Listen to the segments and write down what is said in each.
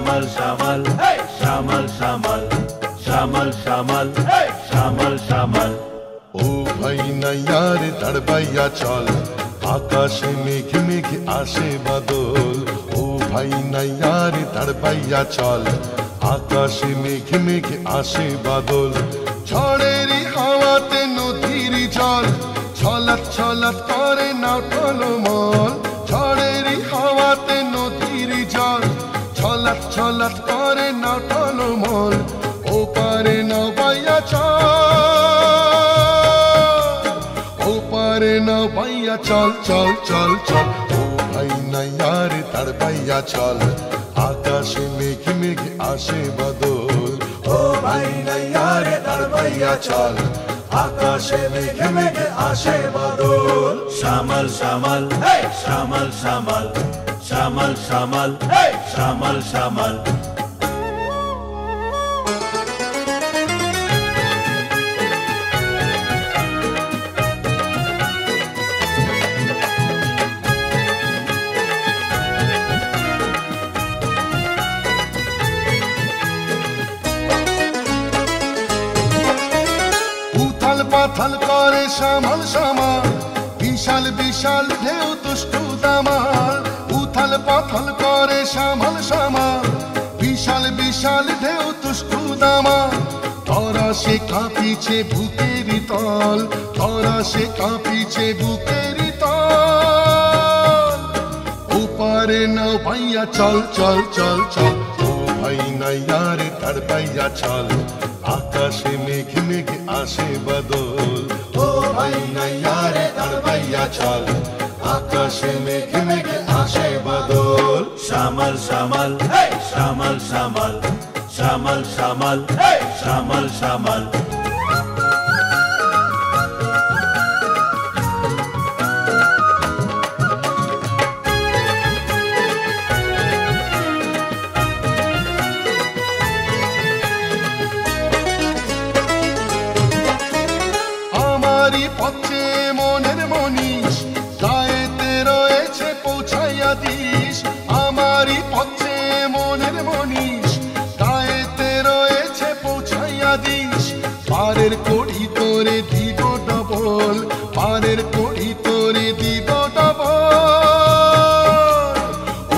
শ্যামল শ্যামল শ্যামল শ্যামল শ্যামল শ্যামল শ্যামল শ্যামল। ও ভাই নাইয়ার তাড়বাইয়া চল, আকাশে মেঘে মেঘে আসে বাদল। ও ভাই নাইয়ার তাড়বাইয়া চল, আকাশে মেঘে মেঘে আসে বাদল। ঝড়েরই হাওয়াতে নদীর জল ছলাৎ ছলাৎ করে নাও টলমল। ঝড়েরই হাওয়াতে নদীর জল ছলাৎ ছলাৎ করে নাও টলমল। ও পারে নাও বাইয়া চল, ও পারে নাও বাইয়া চল চল চল চল। ও ভাই নাইয়ার তাড়বাইয়া চল, আকাশে মেঘে মেঘে আসে বাদল। ও ভাই নাইয়ার তাড়বাইয়া চল, আকাশে মেঘে মেঘে আসে বাদল। শ্যামল শ্যামল শ্যামল শ্যামল শ্যামল শ্যামল শ্যামল শ্যামল। পাথাল করে শ্যামল শ্যামল, বিশাল বিশাল ঢেউ দুষ্টু দামাল। উথাল পাথাল করে শ্যামল শ্যামল, বিশাল বিশাল ঢেউ দুষ্টু দামাল। তোরা সে কাঁপিছে বুকের তল, তোরা সে কাঁপিছে বুকের তল। ওপারে নাও ভাইয়া চল চল চল চল। ও ভাই নাইয়ার তাড়বাইয়া চল, আকাশে মেঘে মেঘে আসে বাদল। ও ভাই নাইয়ার তাড়বাইয়া চল, আকাশে মেঘে মেঘে আসে বাদল। শ্যামল শ্যামল শ্যামল শ্যামল শ্যামল শ্যামল শ্যামল শ্যামল। পথে মনের মনীষ, গায়েতে রয়েছে পৌঁছাইয়া দিস। আমারই পথে মনের মনীষ, গায়েতে রয়েছে পৌঁছাইয়া দিস। পারের কড়ি তোরে দিব ডবল, পারের কড়ি তোরে দিব ডবল।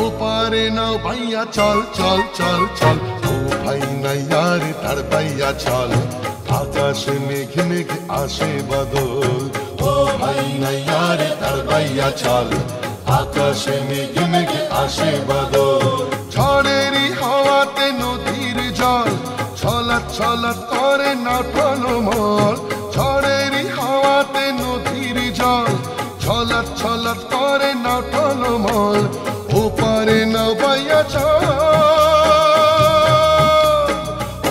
ও পারে নাও ভাইয়া চল চল চল চল। ও ভাই নাইয়ার তাড়বাইয়া চল, আকাশে মেঘে মেঘে আসে বাদল। ও ভাই নাইয়ার তাড়বাইয়া চল, আকাশে মেঘে মেঘে আসে বাদল। ঝড়েরই হাওয়াতে নদীর জল ছলাৎ ছলাৎ করে নাও টলমল। ঝড়েরই হাওয়াতে নদীর জল ছলাৎ ছলাৎ করে নাও টলমল। ও পারে নাও বাইয়া চল,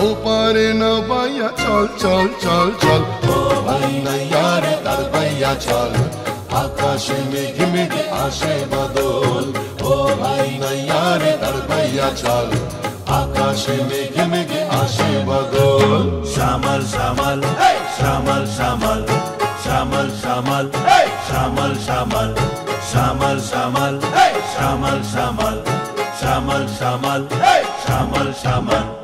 ও পারে নাও বাইয়া চল চল চল চল। ও ভাই নাইয়ার তাড়বাইয়া চল, আকাশে মেঘে মেঘে আসে বাদল। ও ভাই নাইয়ার তাড়বাইয়া চল, আকাশে মেঘে মেঘে আসে বাদল। শ্যামল শ্যামল শ্যামল শ্যামল শ্যামল শ্যামল শ্যামল শ্যামল শ্যামল শ্যামল শ্যামল শ্যামল শ্যামল শ্যামল শ্যামল শ্যামল।